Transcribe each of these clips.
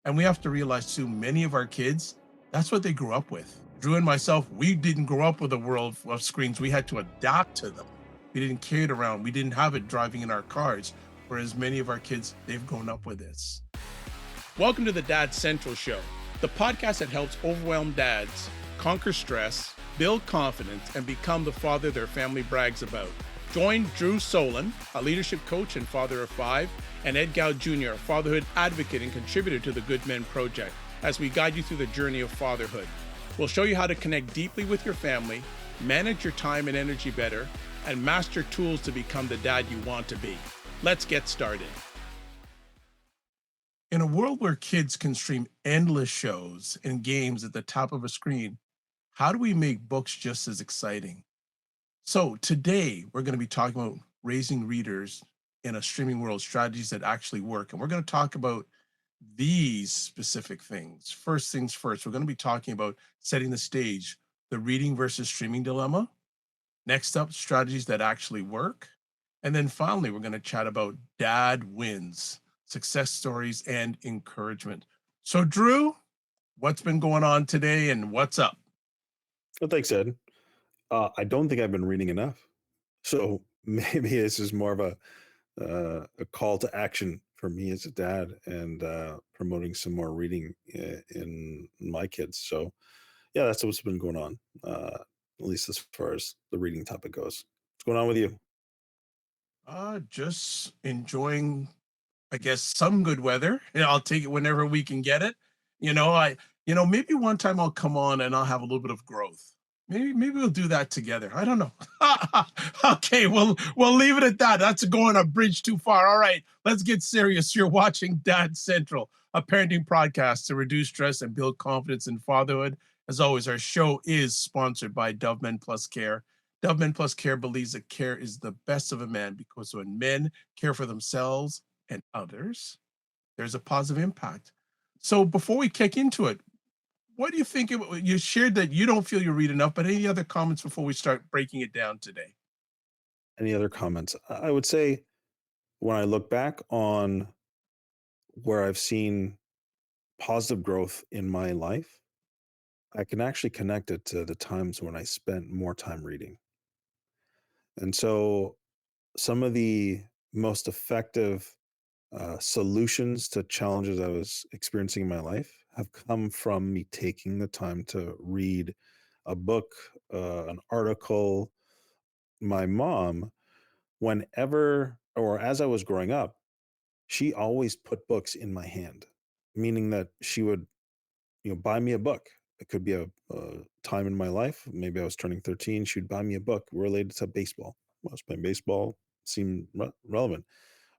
And we have to realize too, many of our kids, that's what they grew up with. Drew and myself, we didn't grow up with a world of screens. We had to adapt to them. We didn't carry it around. We didn't have it driving in our cars. Whereas many of our kids, they've grown up with this. Welcome to the Dad Central Show, the podcast that helps overwhelmed dads conquer stress, build confidence, and become the father their family brags about. Join Drew Solon, a leadership coach and father of five, and Ed Gow Jr., a fatherhood advocate and contributor to the Good Men Project, as we guide you through the journey of fatherhood. We'll show you how to connect deeply with your family, manage your time and energy better, and master tools to become the dad you want to be. Let's get started. In a world where kids can stream endless shows and games at the top of a screen, how do we make books just as exciting? So today we're going to be talking about raising readers in a streaming world, strategies that actually work. And we're going to talk about these specific things. First things first, we're going to be talking about setting the stage, the reading versus streaming dilemma. Next up, strategies that actually work. And then finally, we're going to chat about dad wins, success stories, and encouragement. So, Drew, what's been going on today and what's up? Well, thanks, Ed. I don't think I've been reading enough. So maybe this is more of a call to action for me as a dad and promoting some more reading in my kids. So yeah, that's what's been going on, at least as far as the reading topic goes. What's going on with you? Just enjoying, I guess, some good weather. And I'll take it whenever we can get it. Maybe one time I'll come on and I'll have a little bit of growth. Maybe we'll do that together. I don't know. Okay, we'll leave it at that. That's going a bridge too far. All right, let's get serious. You're watching Dad Central, a parenting podcast to reduce stress and build confidence in fatherhood. As always, our show is sponsored by Dove Men Plus Care. Dove Men Plus Care believes that care is the best of a man because when men care for themselves and others, there's a positive impact. So before we kick into it, what do you think? You shared that you don't feel you read enough, but any other comments before we start breaking it down today? Any other comments? I would say when I look back on where I've seen positive growth in my life, I can actually connect it to the times when I spent more time reading. And so some of the most effective solutions to challenges I was experiencing in my life have come from me taking the time to read a book, an article. My mom, whenever or as I was growing up, she always put books in my hand, meaning that she would, buy me a book. It could be a time in my life. Maybe I was turning 13. She'd buy me a book related to baseball. I was playing baseball, seemed relevant.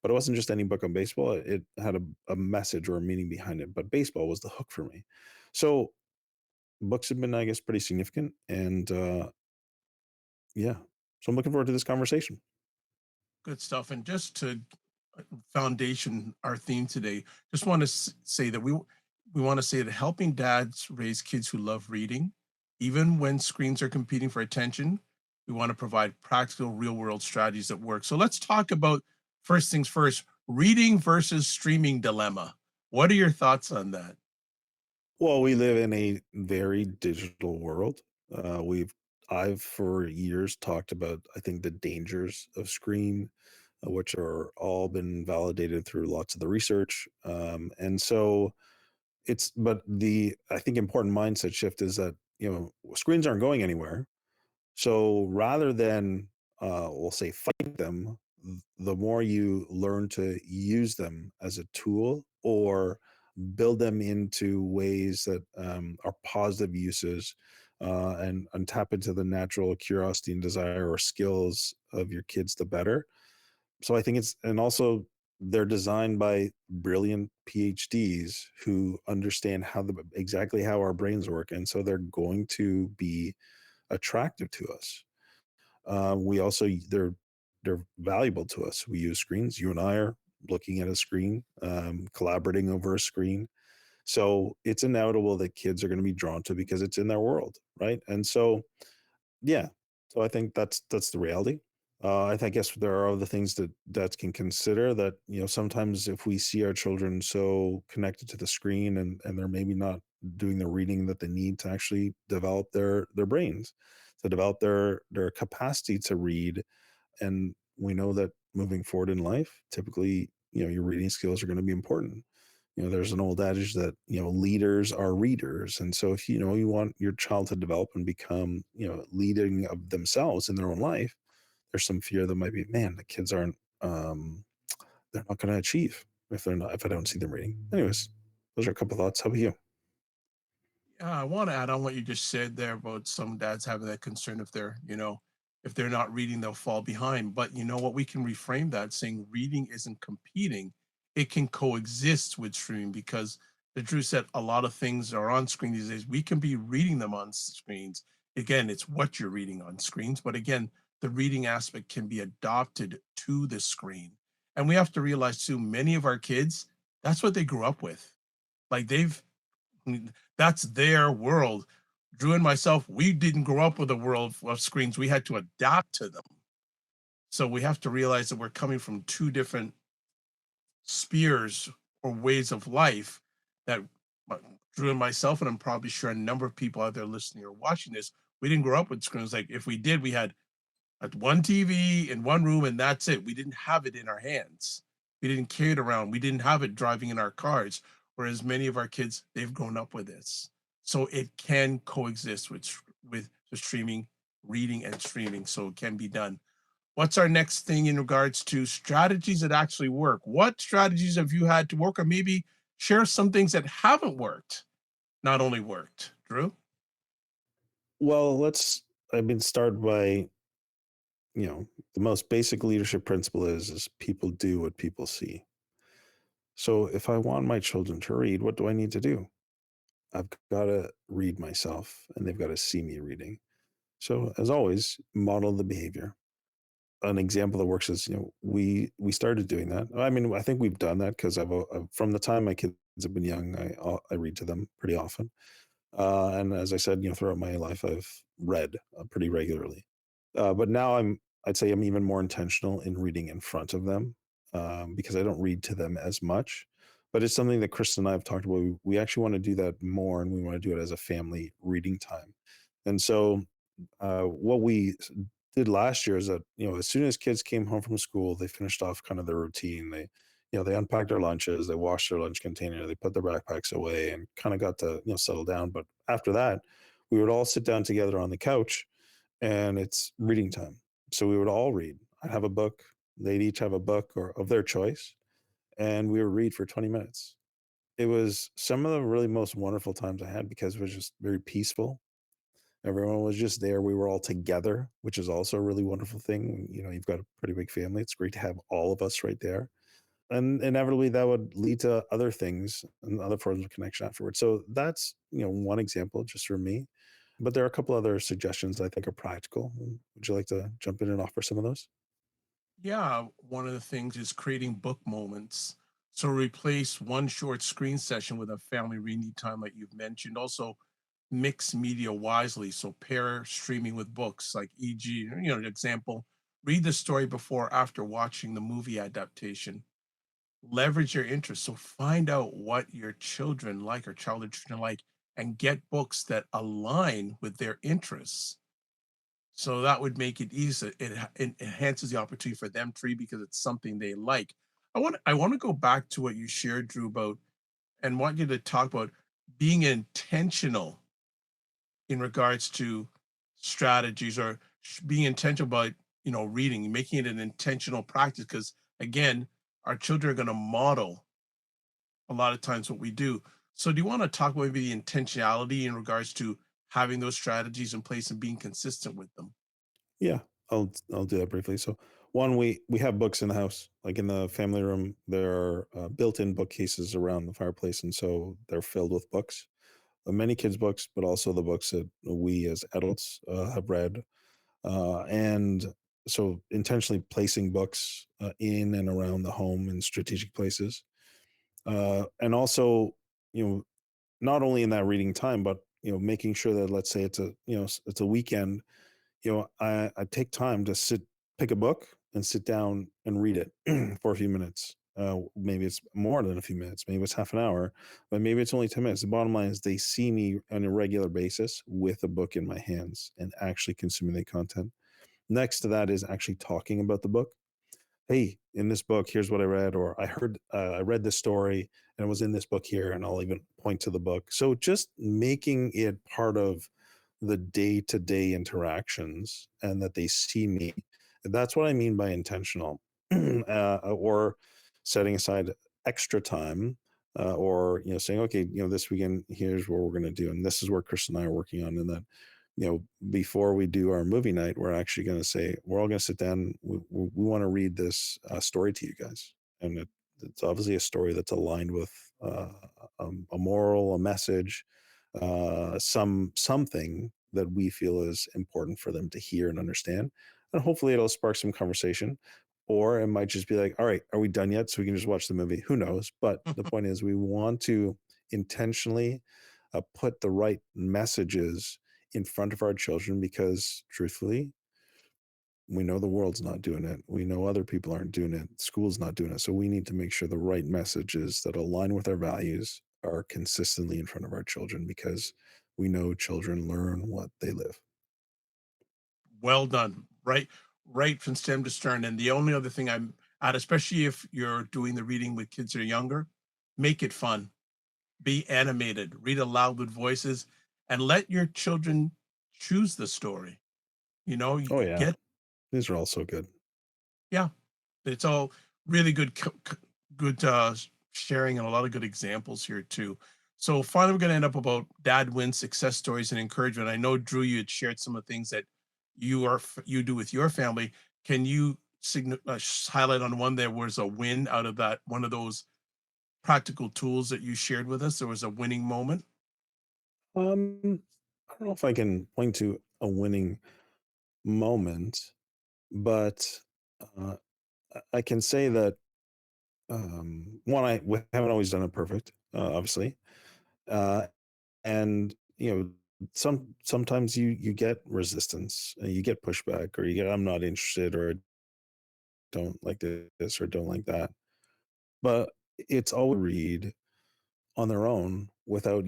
But it wasn't just any book on baseball. It had a message or a meaning behind it. But baseball was the hook for me. So books have been, I guess, pretty significant. And yeah, so I'm looking forward to this conversation. Good stuff. And just to foundation our theme today, just want to say that we want to say that helping dads raise kids who love reading, even when screens are competing for attention, we want to provide practical, real world strategies that work. So let's talk about first things first: reading versus streaming dilemma. What are your thoughts on that? Well, we live in a very digital world. I've for years talked about, I think, the dangers of screen, which are all been validated through lots of the research. And so but the, I think, important mindset shift is that, screens aren't going anywhere. So rather than, we'll say, fight them, the more you learn to use them as a tool or build them into ways that are positive uses, and tap into the natural curiosity and desire or skills of your kids, the better. So I think and also they're designed by brilliant PhDs who understand exactly how our brains work. And so they're going to be attractive to us. We also they're valuable to us. We use screens. You and I are looking at a screen, collaborating over a screen. So it's inevitable that kids are going to be drawn to because it's in their world, right? And so, yeah. So I think that's the reality. I guess there are other things that dads can consider that, sometimes if we see our children so connected to the screen and they're maybe not doing the reading that they need to actually develop their brains, to develop their capacity to read. And we know that moving forward in life, typically, your reading skills are going to be important. There's an old adage that, leaders are readers. And so if you want your child to develop and become, leading of themselves in their own life, there's some fear that might be, man, the kids aren't they're not going to achieve if I don't see them reading. Anyways, those are a couple thoughts. How about you? Yeah, I want to add on what you just said there about some dads having that concern if they're, if they're not reading, they'll fall behind. But you know what? We can reframe that saying reading isn't competing, it can coexist with streaming because the truth said a lot of things are on screen these days. We can be reading them on screens. Again, it's what you're reading on screens. But again, the reading aspect can be adopted to the screen. And we have to realize too, many of our kids, that's what they grew up with. Like that's their world. Drew and myself, we didn't grow up with a world of screens. We had to adapt to them. So we have to realize that we're coming from two different spheres or ways of life that uh, Drew and myself, and I'm probably sure a number of people out there listening or watching this, we didn't grow up with screens. Like if we did, we had one TV in one room, and that's it. We didn't have it in our hands. We didn't carry it around. We didn't have it driving in our cars. Whereas many of our kids, they've grown up with this, so it can coexist with the streaming, reading, and streaming. So it can be done. What's our next thing in regards to strategies that actually work? What strategies have you had to work, or maybe share some things that haven't worked, not only worked? Drew. Well, start by, the most basic leadership principle is people do what people see. So if I want my children to read, what do I need to do? I've got to read myself and they've got to see me reading. So as always, model the behavior. An example that works is, we started doing that. I mean, I think we've done that because from the time my kids have been young, I read to them pretty often. And as I said, throughout my life, I've read pretty regularly. But now I'd say I'm even more intentional in reading in front of them, because I don't read to them as much. But it's something that Chris and I have talked about. We actually want to do that more, and we want to do it as a family reading time. And so, what we did last year is that, as soon as kids came home from school, they finished off kind of their routine. They unpacked their lunches, they washed their lunch container, they put their backpacks away, and kind of got to settle down. But after that, we would all sit down together on the couch, and it's reading time. So we would all read. I'd have a book, they'd each have a book or of their choice, and we would read for 20 minutes. It was some of the really most wonderful times I had because it was just very peaceful. Everyone was just there. We were all together, which is also a really wonderful thing. You've got a pretty big family. It's great to have all of us right there. And inevitably that would lead to other things and other forms of connection afterwards. So that's, one example just for me. But there are a couple other suggestions I think are practical. Would you like to jump in and offer some of those? Yeah, one of the things is creating book moments. So replace one short screen session with a family reading time, like you've mentioned. Also, mix media wisely. So pair streaming with books, like e.g., an example, read the story before or after watching the movie adaptation. Leverage your interests. So find out what your children like or childhood children like, and get books that align with their interests. So that would make it easy. It enhances the opportunity for them to read because it's something they like. I want to go back to what you shared, Drew, about and want you to talk about being intentional in regards to strategies or being intentional about reading, making it an intentional practice. Because again, our children are going to model a lot of times what we do. So do you want to talk about maybe the intentionality in regards to having those strategies in place and being consistent with them? Yeah, I'll do that briefly. So one, we have books in the house, like in the family room. There are built-in bookcases around the fireplace, and so they're filled with books. Many kids' books, but also the books that we as adults have read. And so intentionally placing books in and around the home in strategic places. And also, you know, not only in that reading time, but making sure that, let's say it's a weekend, I take time to sit. pick a book and sit down and read it for a few minutes. Maybe it's more than a few minutes, maybe it's half an hour, but maybe it's only 10 minutes. The bottom line is they see me on a regular basis with a book in my hands and actually consuming the content. Next to that is actually talking about the book. Hey, in this book, here's what I read, or I read this story and it was in this book here, and I'll even point to the book. So just making it part of the day to day interactions and that they see me. That's what I mean by intentional, or setting aside extra time, or saying, okay, this weekend, here's what we're going to do, and this is where Chris and I are working on, and then before we do our movie night, we're actually going to say we're all going to sit down. We want to read this story to you guys, and it's obviously a story that's aligned with a moral, a message, something that we feel is important for them to hear and understand, and hopefully it'll spark some conversation. Or it might just be like, all right, are we done yet? So we can just watch the movie. Who knows? But the point is, we want to intentionally put the right messages in front of our children because truthfully, we know the world's not doing it. We know other people aren't doing it. School's not doing it. So we need to make sure the right messages that align with our values are consistently in front of our children because we know children learn what they live. Well done. Right from stem to stern. And the only other thing I'm at, especially if you're doing the reading with kids that are younger, make it fun. Be animated, read aloud with voices, and let your children choose the story. Oh yeah, Get these are all so good. yeah, it's all really good, good sharing and a lot of good examples here too. So finally, we're going to end up about dad win success stories and encouragement. I know Drew, you had shared some of the things that you do with your family. Can you highlight on one there was a win out of that one of those practical tools that you shared with us? There was a winning moment. I don't know if I can point to a winning moment, but uh, I can say that one, we haven't always done it perfect, obviously, uh, and sometimes you get resistance, you get pushback, or you get I'm not interested, or I don't like this, or don't like that. But it's all read on their own without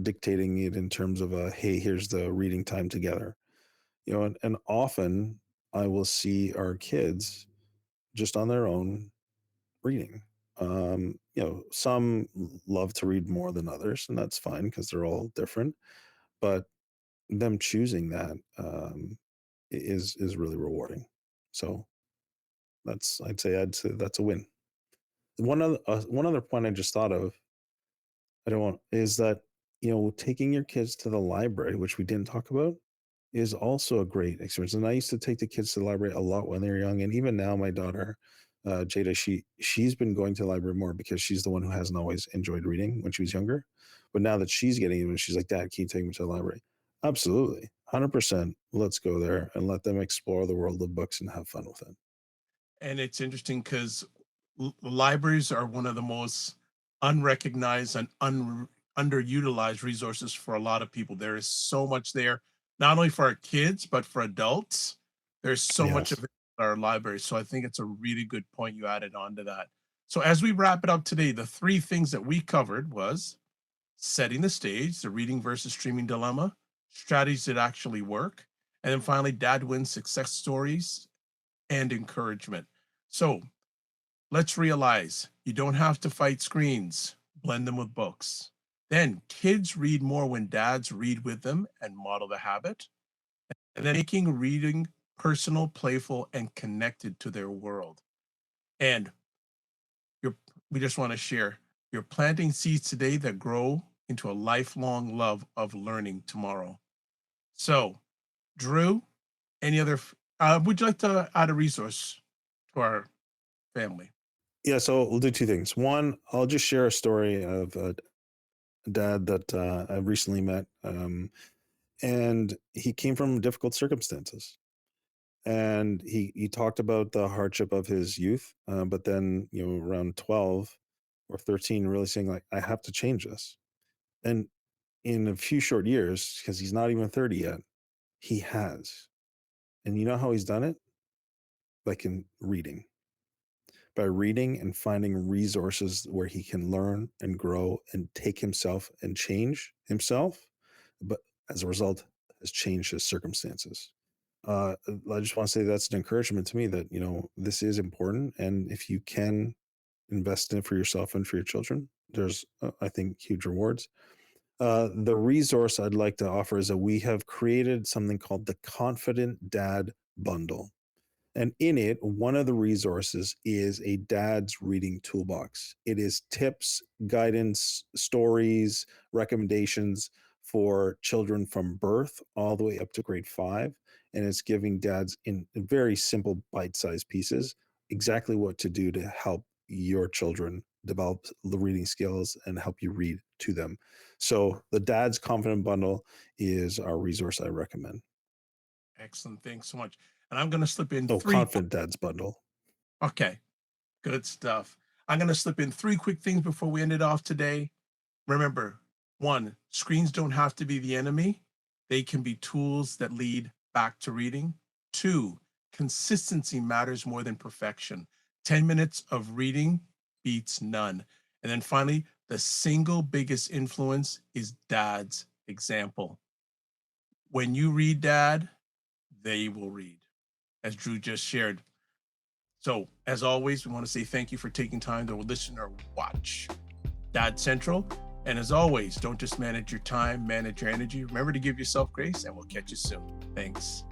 dictating it in terms of a hey, here's the reading time together. And often I will see our kids just on their own reading. Some love to read more than others, and that's fine because they're all different. But them choosing that is really rewarding. So I'd say that's a win. One other point I just thought of, I don't want is that taking your kids to the library, which we didn't talk about, is also a great experience. And I used to take the kids to the library a lot when they were young, and even now, my daughter, Jada, she's been going to the library more because she's the one who hasn't always enjoyed reading when she was younger. But now that she's getting into it, she's like, "Dad, can you take me to the library?" Absolutely, 100%. Let's go there and let them explore the world of books and have fun with it. And it's interesting because libraries are one of the most unrecognized and underutilized resources for a lot of people. There is so much there, not only for our kids, but for adults. There's so much of Yes. it in our libraries. So I think it's a really good point you added on to that. So as we wrap it up today, the three things that we covered was setting the stage, the reading versus streaming dilemma, strategies that actually work, and then finally, dad wins success stories and encouragement. So let's realize you don't have to fight screens, blend them with books. Then kids read more when dads read with them and model the habit. And then making reading personal, playful, and connected to their world. And you're, we just want to share you're planting seeds today that grow into a lifelong love of learning tomorrow. So, Drew, any other, would you like to add a resource to our family? Yeah, so we'll do two things. One, I'll just share a story of a dad that I recently met, and he came from difficult circumstances. And he talked about the hardship of his youth, but then around 12 or 13, really saying like, I have to change this. And in a few short years, because he's not even 30 yet, he has. And you know how he's done it? like in reading, by reading and finding resources where he can learn and grow and take himself and change himself, but as a result, has changed his circumstances. I just want to say that's an encouragement to me that, this is important. And if you can invest in it for yourself and for your children, there's, I think, huge rewards. The resource I'd like to offer is that we have created something called the Confident Dad Bundle. And in it, one of the resources is a dad's reading toolbox. It is tips, guidance, stories, recommendations for children from birth all the way up to grade 5. And it's giving dads in very simple bite sized pieces exactly what to do to help your children develop the reading skills and help you read to them. So the Dad's Confident Bundle is our resource I recommend. Excellent. Thanks so much. And I'm going to slip in Oh, three. Confident Dad's Bundle. Okay. Good stuff. I'm going to slip in three quick things before we end it off today. Remember, one, screens don't have to be the enemy. They can be tools that lead back to reading. Two, consistency matters more than perfection. 10 minutes of reading beats none. And then finally, the single biggest influence is dad's example. When you read dad, they will read, as Drew just shared. So, as always, we want to say thank you for taking time to listen or watch Dad Central. And as always, don't just manage your time, manage your energy. Remember to give yourself grace, and we'll catch you soon. Thanks.